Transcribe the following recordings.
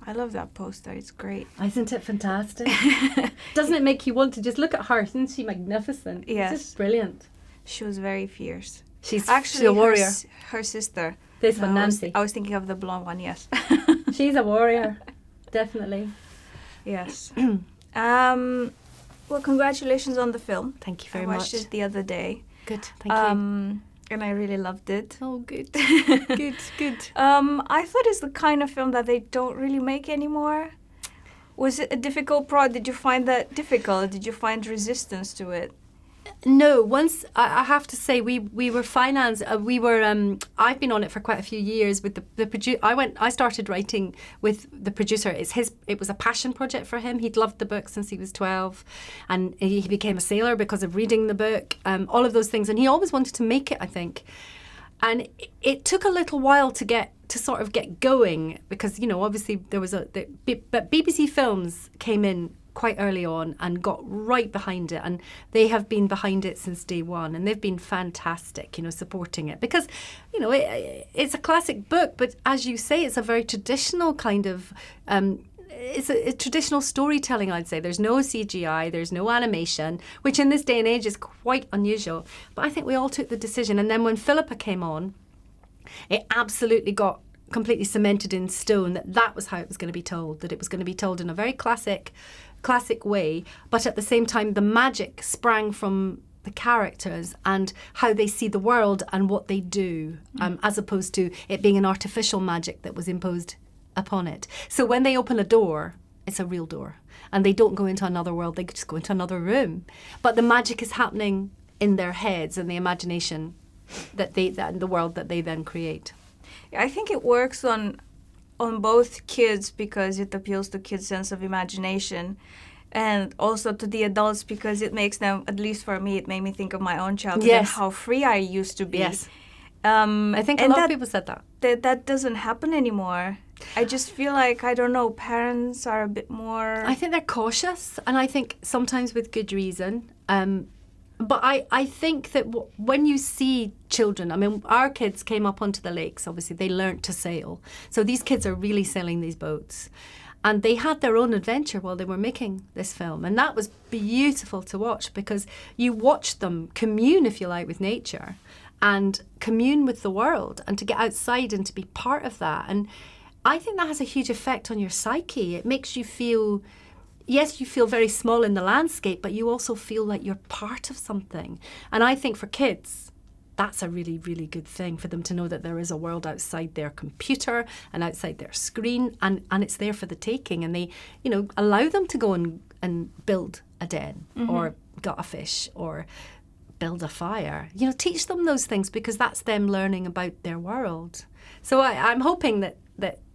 I love that poster. It's great. Isn't it fantastic? Doesn't it make you want to just look at her? Isn't she magnificent? Yes. It's just brilliant. She was very fierce. She's Actually a warrior. Her sister. This one, Nancy. I was thinking of the blonde one, yes. She's a warrior. Definitely. Yes. Well, congratulations on the film. Thank you very much. I watched it the other day. Good, thank you. And I really loved it. Oh, good. Good. I thought it's the kind of film that they don't really make anymore. Was it a difficult project? Did you find that difficult? Did you find resistance to it? No, once I have to say we were financed. I've been on it for quite a few years with the producer. I started writing with the producer. It was a passion project for him. He'd loved the book since he was 12, and he became a sailor because of reading the book. All of those things, and he always wanted to make it, I think. And it took a little while to sort of get going because obviously there was but BBC Films came in quite early on and got right behind it, and they have been behind it since day one, and they've been fantastic, supporting it because it's a classic book, but as you say, it's a very traditional kind of it's a traditional storytelling, I'd say. There's no CGI, there's no animation, which in this day and age is quite unusual, but I think we all took the decision. And then when Philippa came on, it absolutely got completely cemented in stone that was how it was going to be told, that it was going to be told in a very classic way, but at the same time the magic sprang from the characters and how they see the world and what they do, as opposed to it being an artificial magic that was imposed upon it. So when they open a door, it's a real door, and they don't go into another world, they just go into another room, but the magic is happening in their heads and the imagination that the world that they then create. I think it works on both kids because it appeals to kids' sense of imagination, and also to the adults because it makes them, at least for me, it made me think of my own childhood and how free I used to be. Yes. I think a lot of people said that. That doesn't happen anymore. I just feel like, I don't know, parents are a bit more... I think they're cautious, and I think sometimes with good reason. But I think that when you see children, I mean, our kids came up onto the lakes, obviously, they learnt to sail. So these kids are really sailing these boats. And they had their own adventure while they were making this film. And that was beautiful to watch because you watch them commune, if you like, with nature and commune with the world and to get outside and to be part of that. And I think that has a huge effect on your psyche. It makes you feel... Yes, you feel very small in the landscape, but you also feel like you're part of something. And I think for kids, that's a really, really good thing for them to know that there is a world outside their computer and outside their screen, and it's there for the taking. And they, allow them to go and build a den or gut a fish or build a fire. Teach them those things because that's them learning about their world. So I'm hoping that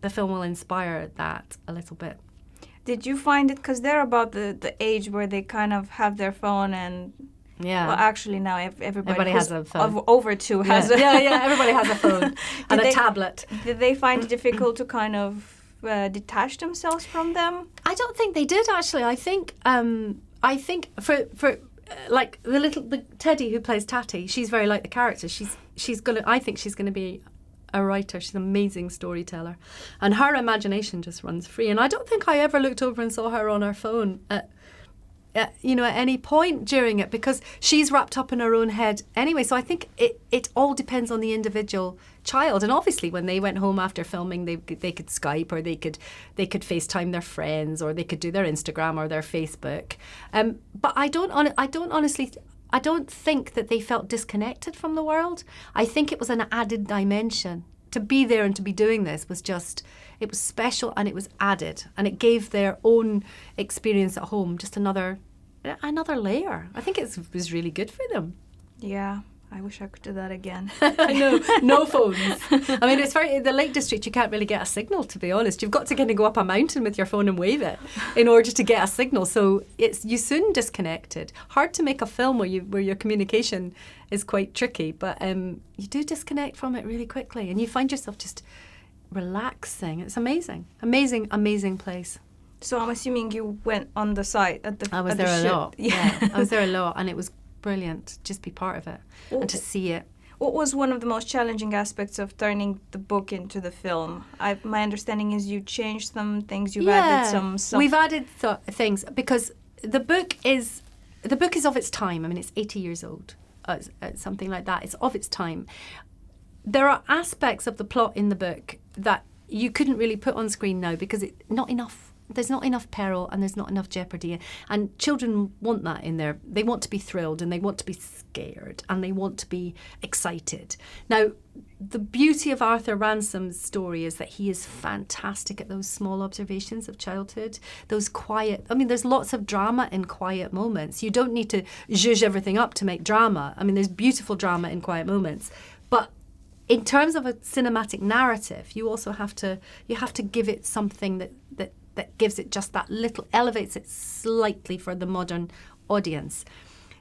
the film will inspire that a little bit. Did you find it, because they're about the age where they kind of have their phone and... Yeah. Well, actually now everybody has a phone. Over two has a... Yeah, everybody has a phone and a tablet. Did they find it difficult to kind of detach themselves from them? I don't think they did, actually. I think for like the Teddy who plays Tatty, she's very like the character. I think she's gonna be a writer. She's an amazing storyteller, and her imagination just runs free. And I don't think I ever looked over and saw her on her phone at any point during it, because she's wrapped up in her own head anyway. So I think it all depends on the individual child. And obviously when they went home after filming, they could Skype, or they could FaceTime their friends, or they could do their Instagram or their Facebook. But I don't think that they felt disconnected from the world. I think it was an added dimension. To be there and to be doing this it was special, and it was added, and it gave their own experience at home just another layer. I think it was really good for them. Yeah, I wish I could do that again. I know, no phones. I mean, it's in the Lake District, you can't really get a signal, to be honest. You've got to kind of go up a mountain with your phone and wave it in order to get a signal. So you soon disconnected. Hard to make a film where your communication is quite tricky, but you do disconnect from it really quickly, and you find yourself just relaxing. It's amazing, amazing, amazing place. So I'm assuming you went on the site at the. I was there a lot. Yeah, I was there a lot, and it was brilliant. Just be part of it and to see it. What was one of the most challenging aspects of turning the book into the film? My understanding is you changed some things, you've added some. We've added things because the book is of its time. I mean, it's 80 years old, something like that. It's of its time. There are aspects of the plot in the book that you couldn't really put on screen now because there's not enough peril and there's not enough jeopardy. And children want that in there. They want to be thrilled and they want to be scared and they want to be excited. Now, the beauty of Arthur Ransom's story is that he is fantastic at those small observations of childhood, those quiet, I mean, there's lots of drama in quiet moments. You don't need to zhuzh everything up to make drama. I mean, there's beautiful drama in quiet moments. But in terms of a cinematic narrative, you also have to give it something that gives it just that little, elevates it slightly for the modern audience.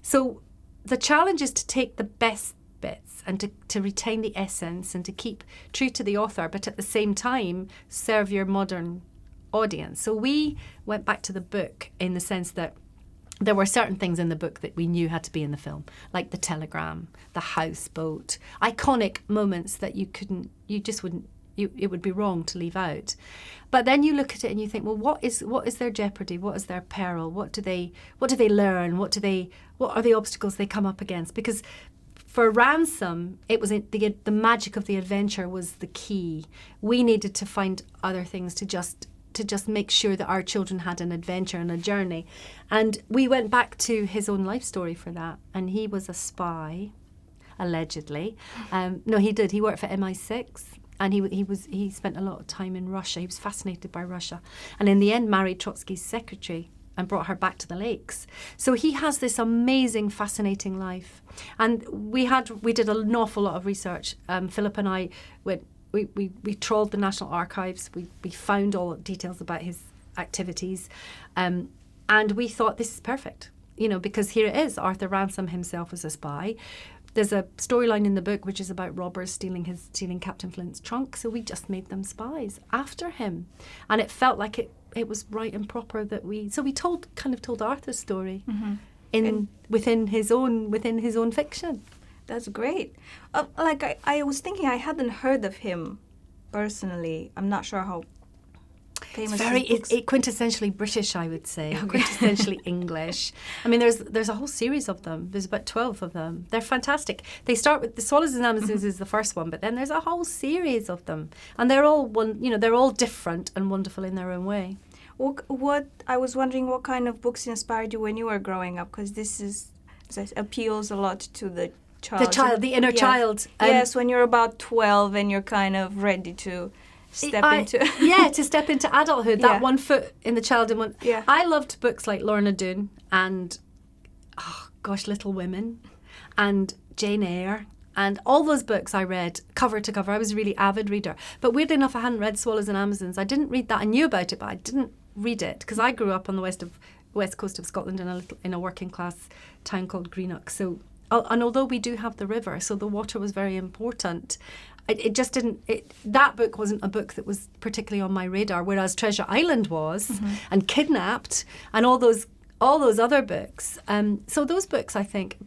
So the challenge is to take the best bits and to retain the essence and to keep true to the author, but at the same time serve your modern audience. So we went back to the book in the sense that there were certain things in the book that we knew had to be in the film, like the telegram, the houseboat, iconic moments that it would be wrong to leave out. But then you look at it and you think, well, what is their jeopardy? What is their peril? What do they learn? What are the obstacles they come up against? Because for Ransom, it was the magic of the adventure was the key. We needed to find other things to just make sure that our children had an adventure and a journey. And we went back to his own life story for that. And he was a spy, allegedly. No, he did. He worked for MI6. And he spent a lot of time in Russia. He was fascinated by Russia. And in the end, married Trotsky's secretary and brought her back to the lakes. So he has this amazing, fascinating life. And we did an awful lot of research. Philip and I went. We trawled the National Archives. We found all the details about his activities. And we thought this is perfect, because here it is. Arthur Ransom himself was a spy. There's a storyline in the book which is about robbers stealing Captain Flint's trunk. So we just made them spies after him. And it felt like it was right and proper that we told Arthur's story within his own fiction. That's great. I was thinking I hadn't heard of him personally. I'm not sure how famous. It's quintessentially British, I would say. Okay. Quintessentially English. I mean, there's a whole series of them. There's about 12 of them. They're fantastic. They start with The Swallows and Amazons is the first one, but then there's a whole series of them, and they're all different and wonderful in their own way. What I was wondering, what kind of books inspired you when you were growing up? Because this appeals a lot to the child. The inner child. Yes, when you're about 12 and you're kind of ready to step into... to step into adulthood. That 1 foot in the child and one... Yeah. I loved books like Lorna Doone and, Little Women and Jane Eyre and all those books I read cover to cover. I was a really avid reader. But weirdly enough, I hadn't read Swallows and Amazons. I didn't read that. I knew about it, but I didn't read it because I grew up on the west coast of Scotland in a working class town called Greenock. So... And although we do have the river, so the water was very important, it just didn't... that book wasn't a book that was particularly on my radar, whereas Treasure Island was, and Kidnapped, and all those other books. So those books, I think,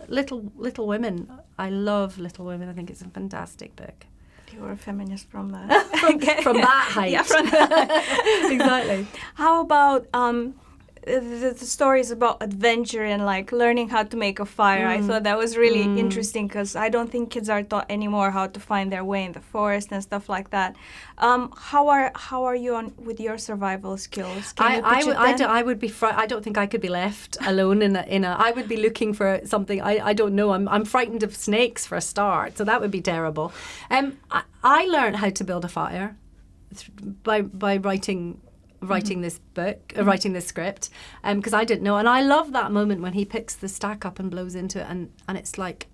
Little Women, I love Little Women. I think it's a fantastic book. You were a feminist from that. from that height. Yeah, from that. Exactly. How about... the stories about adventure and learning how to make a fire. I thought that was really interesting because I don't think kids are taught anymore how to find their way in the forest and stuff like that. How are you on with your survival skills? I would be. I don't think I could be left alone in a. I would be looking for something. I don't know. I'm frightened of snakes for a start, so that would be terrible. I learned how to build a fire by writing this book, writing this script, because I didn't know. And I love that moment when he picks the stack up and blows into it, and it's like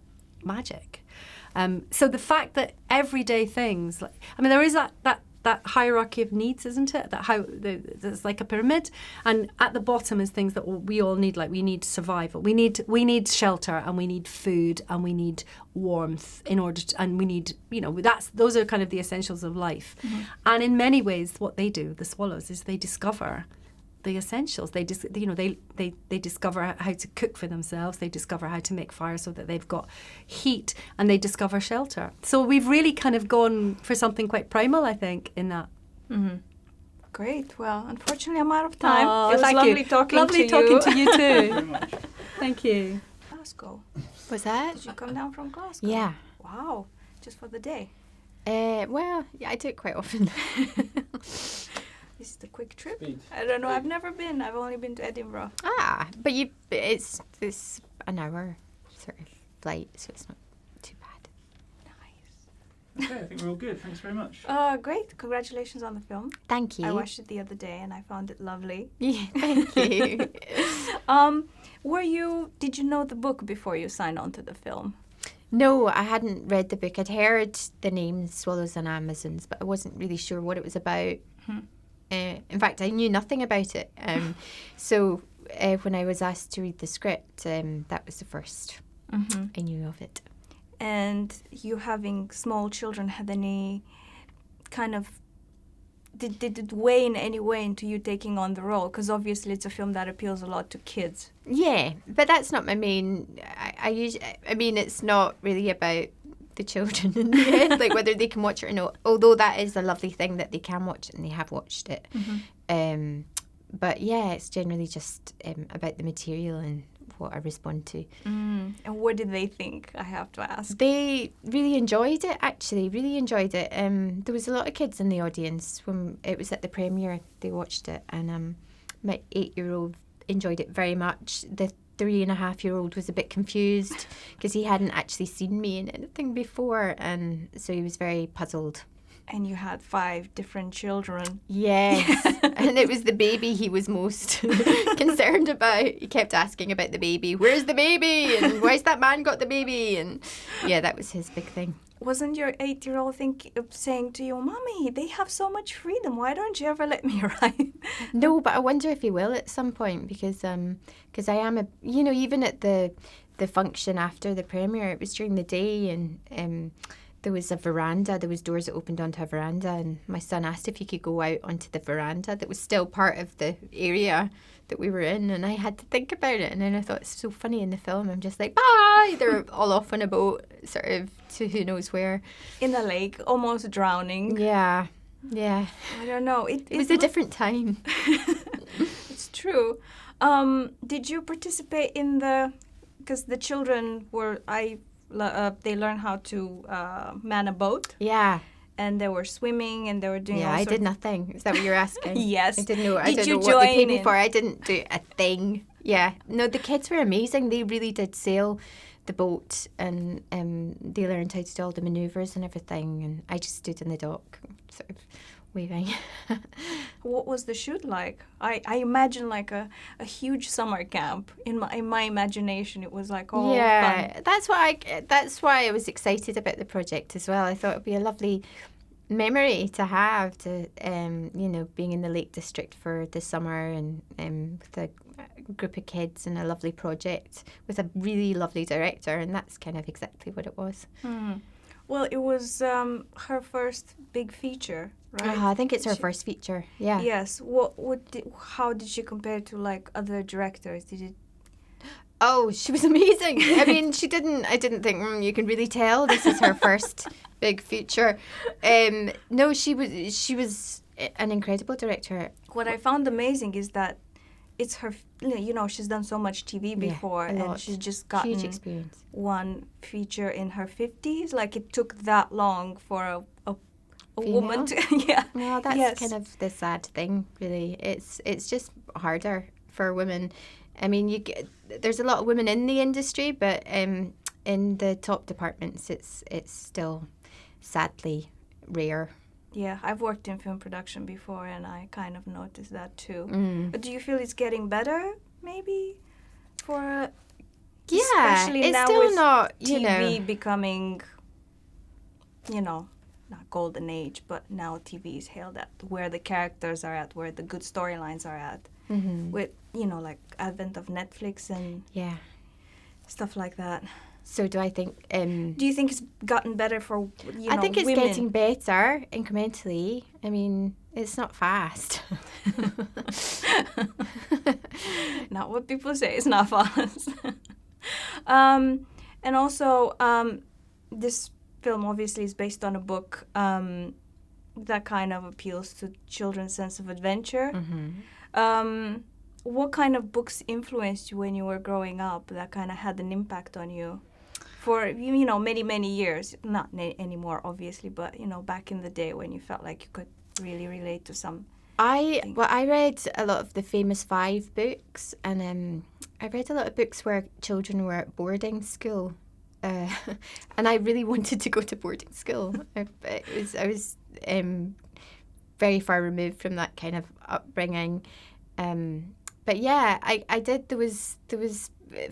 magic. So the fact that everyday things, there is that hierarchy of needs, isn't it? There's like a pyramid, and at the bottom is things that we all need. Like we need survival, we need shelter, and we need food, and we need warmth and we need, those are kind of the essentials of life. And in many ways, what they do, the swallows, is they discover the essentials. They just, you know, they discover how to cook for themselves. They discover how to make fire so that they've got heat, and they discover shelter. So we've really kind of gone for something quite primal, I think, in that. Mm-hmm. Great. Well, unfortunately, I'm out of time. Oh, it was thank lovely you. talking Lovely to you. talking to you too. Very much. Thank you. Glasgow. Was that? Did you come down from Glasgow? Yeah. Wow. Just for the day. Well, yeah, I do it quite often. This is the quick trip. Speed. I don't know. I've never been. I've only been to Edinburgh. But it's an hour sort of flight, so it's not too bad. Nice. Okay, I think we're all good. Thanks very much. Great. Congratulations on the film. Thank you. I watched it the other day and I found it lovely. Yeah, thank you. Did you know the book before you signed on to the film? No, I hadn't read the book. I'd heard the name Swallows and Amazons, but I wasn't really sure what it was about. In fact, I knew nothing about it. So when I was asked to read the script, that was the first I knew of it. And you having small children, had any kind of... Did it weigh in any way into you taking on the role? Because obviously it's a film that appeals a lot to kids. Yeah, but that's not my main... I mean, it's not really about the children in the end, like whether they can watch it or not. Although that is a lovely thing that they can watch it and they have watched it. But yeah, it's generally just about the material and what I respond to. And what did they think, I have to ask? They really enjoyed it, actually, really enjoyed it. There was a lot of kids in the audience when it was at the premiere. They watched it, and my 8-year-old enjoyed it very much. The 3.5-year-old was a bit confused because he hadn't actually seen me in anything before, and so he was very puzzled. And you had 5 different children. Yes, and it was the baby he was most concerned about. He kept asking about the baby. Where's the baby? And why's that man got the baby? And yeah, that was his big thing. Wasn't your 8-year-old saying to you, Mommy, they have so much freedom. Why don't you ever let me write? No, but I wonder if he will at some point because I am even at the function after the premiere, it was during the day, and there was a veranda. There was doors that opened onto a veranda, and my son asked if he could go out onto the veranda that was still part of the area that we were in, and I had to think about it. And then I thought, it's so funny in the film. I'm just like, bye! They're all off on a boat, sort of to who knows where. In a lake, almost drowning. Yeah. I don't know. It was a different time. It's true. Did you participate in because the children they learn how to man a boat. Yeah. And they were swimming and they were doing all I sorts did nothing. Is that what you're asking? Yes. I didn't know. Did I didn't you know what they paid join me for. I didn't do a thing. Yeah. No, the kids were amazing. They really did sail the boat, and they learned how to do all the manoeuvres and everything. And I just stood in the dock, sort of waving. What was the shoot like? I imagine like a huge summer camp. In my imagination, it was like all fun. That's why I was excited about the project as well. I thought it'd be a lovely memory to have to being in the Lake District for the summer and with a group of kids and a lovely project with a really lovely director, and that's kind of exactly what it was. Well, it was her first big feature, right? I think it's her first feature. Yeah. Yes. How did she compare to like other directors? Did it? Oh, she was amazing. I mean, I didn't think, you can really tell this is her first big feature. No, she was an incredible director. What I found amazing is that it's her, she's done so much TV before, and she's just gotten huge experience. One feature in her 50s. Like, it took that long for a woman to, yeah. Well, that's kind of the sad thing, really. It's just harder for women. I mean, there's a lot of women in the industry, but in the top departments, it's still sadly rare. Yeah, I've worked in film production before, and I kind of noticed that too. But do you feel it's getting better, maybe, especially it's now still with not, TV becoming, not golden age, but now TV is hailed at where the characters are at, where the good storylines are at. With like advent of Netflix and stuff like that. So do I think? Do you think it's gotten better for I think it's women? getting better incrementally. I mean, It's not fast. Not what people say. It's not fast. And also, this film obviously is based on a book that kind of appeals to children's sense of adventure. What kind of books influenced you when you were growing up that kind of had an impact on you for, you know, many, many years? Not anymore, obviously, but, you know, back in the day when you felt like you could really relate to some. I read a lot of the famous 5 books, and I read a lot of books where children were at boarding school, and I really wanted to go to boarding school. I was very far removed from that kind of upbringing, but yeah, I did. There was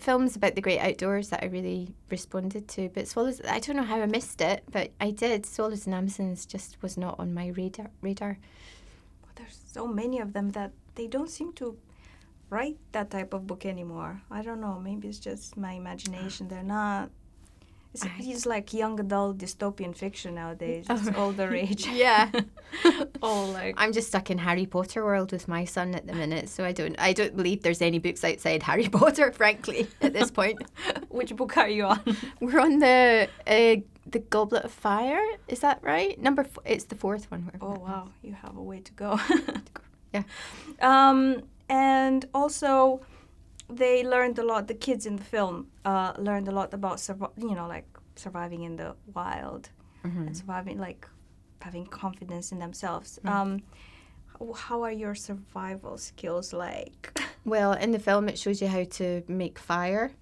films about the great outdoors that I really responded to, but Swallows, I don't know how I missed it, but I did. Swallows and Amazons just was not on my radar. There's so many of them that they don't seem to write that type of book anymore. I don't know. Maybe it's just my imagination. They're not. It's like young adult dystopian fiction nowadays. It's all the rage. Yeah. All like. I'm just stuck in Harry Potter world with my son at the minute, so I don't believe there's any books outside Harry Potter, frankly, at this point. Which book are you on? We're on the Goblet of Fire. Is that right? It's the 4th one. Oh wow, you have a way to go. Yeah. And also, they learned a lot. The kids in the film learned a lot about surviving in the wild, and surviving, like having confidence in themselves. How are your survival skills like? Well, in the film, it shows you how to make fire.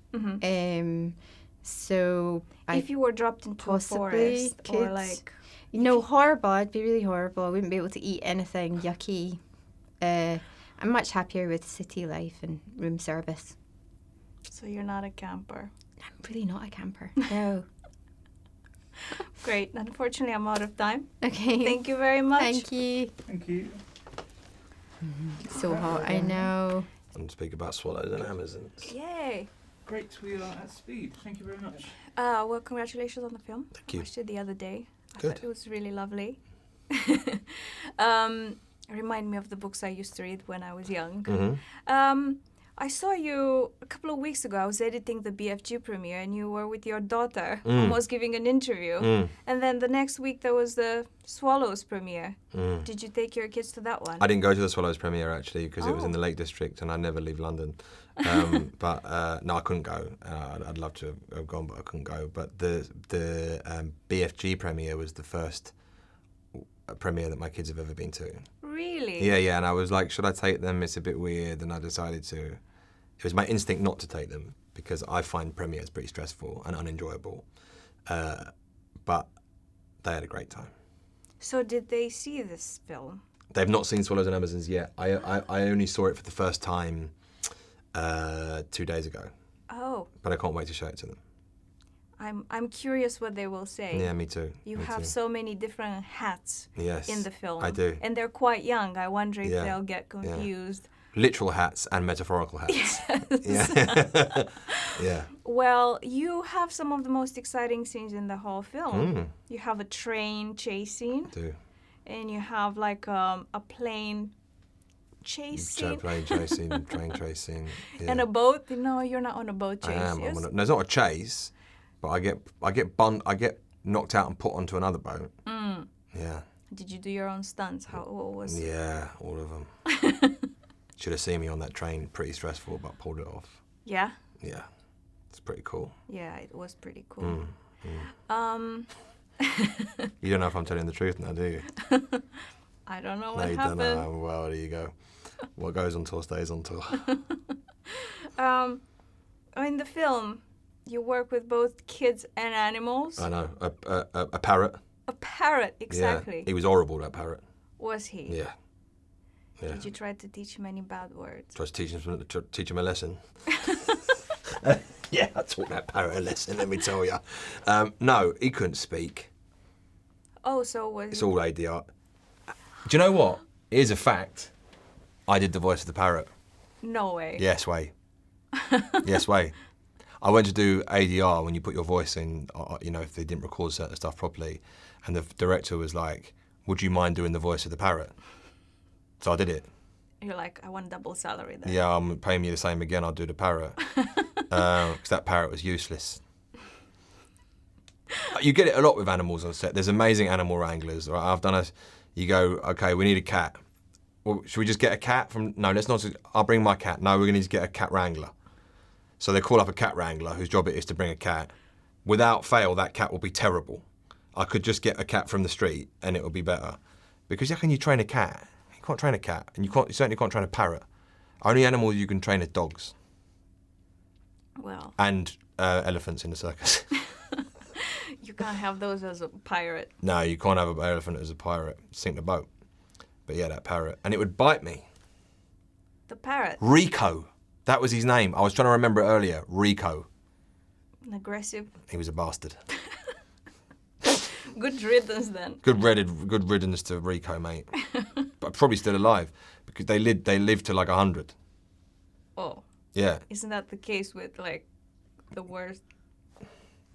So if you were dropped into a forest or like... No, horrible. I'd be really horrible. I wouldn't be able to eat anything yucky. I'm much happier with city life and room service. So you're not a camper? I'm really not a camper. No. Great. Unfortunately, I'm out of time. Okay. Thank you very much. Thank you. Thank you. It's so hot, I know. And speak about Swallows and Amazons. Yay. Great, we are at speed. Thank you very much. Well, congratulations on the film. Thank you. I watched it the other day. I Good. thought it was really lovely. Remind me of the books I used to read when I was young. I saw you a couple of weeks ago. I was editing the BFG premiere, and you were with your daughter, almost giving an interview. And then the next week there was the Swallows premiere. Did you take your kids to that one? I didn't go to the Swallows premiere actually because it was in Oh. the Lake District and I never leave London. But no, I couldn't go. I'd love to have gone, but I couldn't go. But the BFG premiere was the first premiere that my kids have ever been to. Really? Yeah, and I was like, should I take them? It's a bit weird, and I decided to. It was my instinct not to take them because I find premieres pretty stressful and unenjoyable. But they had a great time. So did they see this film? They've not seen Swallows and Amazons yet. I only saw it for the first time 2 days ago. Oh, But I can't wait to show it to them. I'm curious what they will say. Yeah, me too. You me have too. so many different hats Yes, in the film. I do. And they're quite young. I wonder if Yeah, they'll get confused. Literal hats and metaphorical hats. Yes. Yeah. Yeah. Well, you have some of the most exciting scenes in the whole film. Mm. You have a train chase scene, Do. and you have like a plane chase scene, Plane chasing, train chasing. Yeah. and a boat. No, you're not on a boat chase. I am. Yes? No, it's not a chase, but I get knocked out and put onto another boat. Yeah. Did you do your own stunts? What was? Yeah, all of them. Should have seen me on that train. Pretty stressful, but pulled it off. Yeah. Yeah, it's pretty cool. Yeah, it was pretty cool. You don't know if I'm telling the truth now, do you? I don't know No, what you happened. don't know. Well, there you go. What goes on tour stays on tour. In the film, you work with both kids and animals. I know. A parrot. A parrot, exactly. Yeah. He was horrible, that parrot. Was he? Yeah. Yeah. Did you try to teach him any bad words? Tried to teach him a lesson. Yeah, I taught that parrot a lesson, let me tell you. No, he couldn't speak. Oh, so was It's all ADR. Do you know what? Here's a fact. I did the voice of the parrot. No way. Yes, way. Yes, way. I went to do ADR when you put your voice in, if they didn't record certain stuff properly. And the director was like, would you mind doing the voice of the parrot? So I did it. You're like, I want double salary then. Yeah, I'm paying me the same again. I'll do the parrot because that parrot was useless. You get it a lot with animals on set. There's amazing animal wranglers. Right? I've done a. You go, okay, we need a cat. Well, should we just get a cat from? No, let's not. I'll bring my cat. No, we're going to need to get a cat wrangler. So they call up a cat wrangler whose job it is to bring a cat. Without fail, that cat will be terrible. I could just get a cat from the street and it will be better. Because how can you train a cat? You can't train a cat, and you certainly can't train a parrot. Only animals you can train are dogs Well, and elephants in the circus. you can't have those as a pirate. No, you can't have an elephant as a pirate. Sink the boat. But yeah, that parrot. And it would bite me. The parrot. Rico. That was his name. I was trying to remember it earlier. Rico. An aggressive. He was a bastard. Good riddance then. Good riddance to Rico, mate. But probably still alive because they lived to like 100. Oh, Yeah, isn't that the case with like the worst?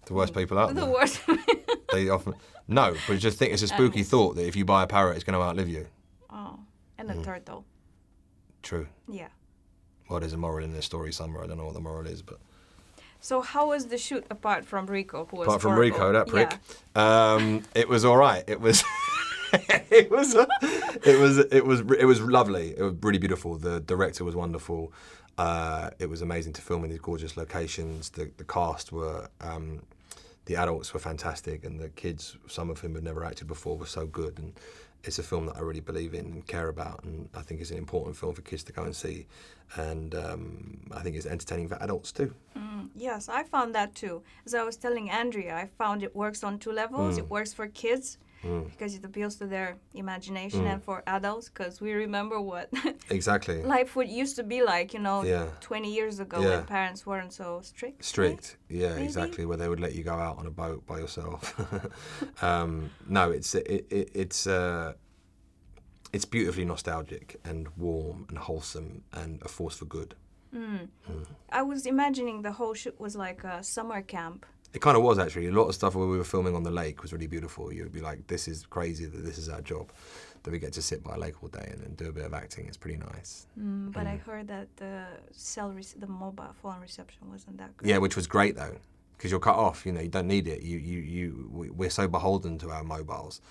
the worst people out The there. worst. They often no, but just think it's a spooky Animals. thought that if you buy a parrot, it's going to outlive you. Oh, and a turtle. True. Yeah. Well, there's a moral in this story somewhere. I don't know what the moral is, but So how was the shoot apart from Rico, who was apart from horrible? Rico, that prick, Yeah. it was all right. It was. it was lovely. It was really beautiful. The director was wonderful. It was amazing to film in these gorgeous locations. The cast were, the adults were fantastic, and the kids, some of whom had never acted before, were so good. And it's a film that I really believe in and care about, and I think it's an important film for kids to go and see. And I think it's entertaining for adults too. Yes, I found that too. As I was telling Andrea, I found it works on two levels. It works for kids because it appeals to their imagination, and for adults because we remember what Exactly. life would used to be like, Yeah. 20 years ago Yeah. when parents weren't so strict. Strict, yeah, Maybe? exactly. Where they would let you go out on a boat by yourself. No, it's beautifully nostalgic and warm and wholesome and a force for good. I was imagining the whole shoot was like a summer camp. It kind of was actually. A lot of stuff where we were filming on the lake was really beautiful. You'd be like, "This is crazy that this is our job, that we get to sit by a lake all day and then do a bit of acting. It's pretty nice." But I heard that the mobile phone reception wasn't that good. Yeah, which was great though, because you're cut off. You don't need it. We're so beholden to our mobiles,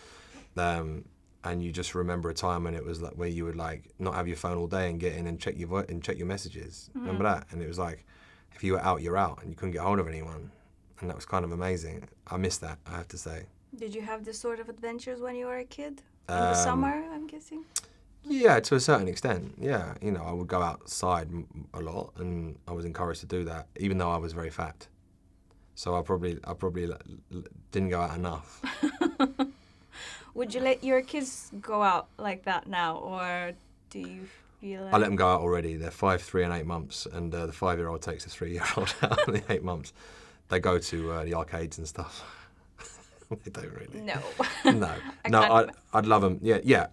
and you just remember a time when it was like where you would like not have your phone all day and get in and check your messages. Remember that? And it was like if you were out, you're out, and you couldn't get hold of anyone, and that was kind of amazing. I miss that, I have to say. Did you have this sort of adventures when you were a kid? In the summer, I'm guessing? Yeah, to a certain extent. Yeah, I would go outside a lot, and I was encouraged to do that, even though I was very fat. So I probably didn't go out enough. Would you let your kids go out like that now, or do you feel like... I let them go out already. They're 5, 3 and 8 months, and the 5-year-old takes the 3-year-old out in the 8 months. They go to the arcades and stuff. They don't really. No. No, I'd love them. Yeah.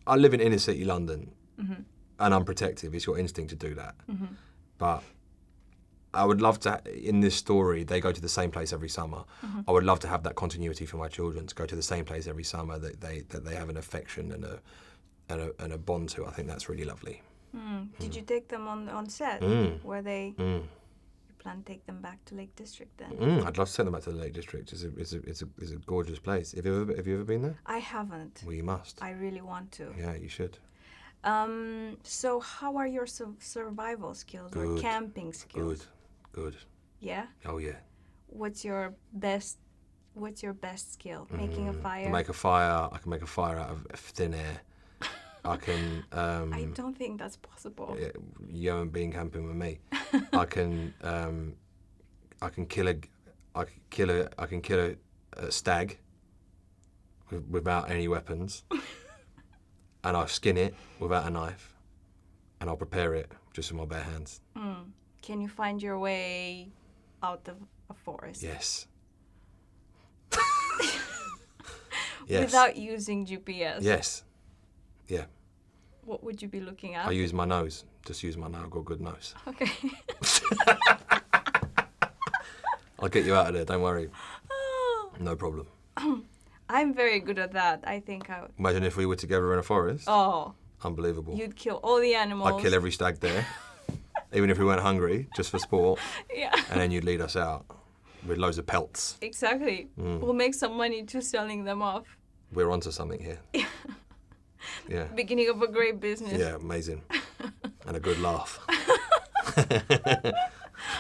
I live in inner city London, and I'm protective. It's your instinct to do that. But I would love to, in this story, they go to the same place every summer. I would love to have that continuity for my children, to go to the same place every summer, that they have an affection and a bond to. I think that's really lovely. Did you take them on set? Where they... You plan to take them back to Lake District then? I'd love to take them back to the Lake District. It's a gorgeous place. Have you ever been there? I haven't. Well, you must. I really want to. Yeah, you should. So how are your survival skills or Good. camping skills? Good. Yeah? Oh yeah. What's your best skill? Making a fire? I can make a fire out of thin air. I can. I don't think that's possible. You haven't been camping with me. I can kill a stag without any weapons, and I'll skin it without a knife, and I'll prepare it just with my bare hands. Can you find your way out of a forest? Yes. Yes. Without using GPS? Yes. Yeah. What would you be looking at? I use my nose. Just use my nose. I've got a good nose. Okay. I'll get you out of there. Don't worry. No problem. I'm very good at that. I think I would. Imagine if we were together in a forest. Oh, Unbelievable. You'd kill all the animals. I'd kill every stag there, even if we weren't hungry, just for sport. Yeah. And then you'd lead us out with loads of pelts. Exactly. We'll make some money just selling them off. We're onto something here. Yeah. Beginning of a great business. Yeah, amazing. And a good laugh.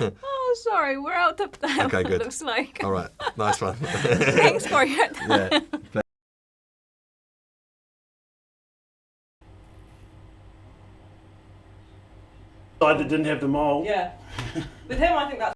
Oh, sorry, we're out of time. Okay, good. Looks like. All right, nice one. Thanks for your time. Yeah. Side that didn't have the mole. Yeah. With him, I think that's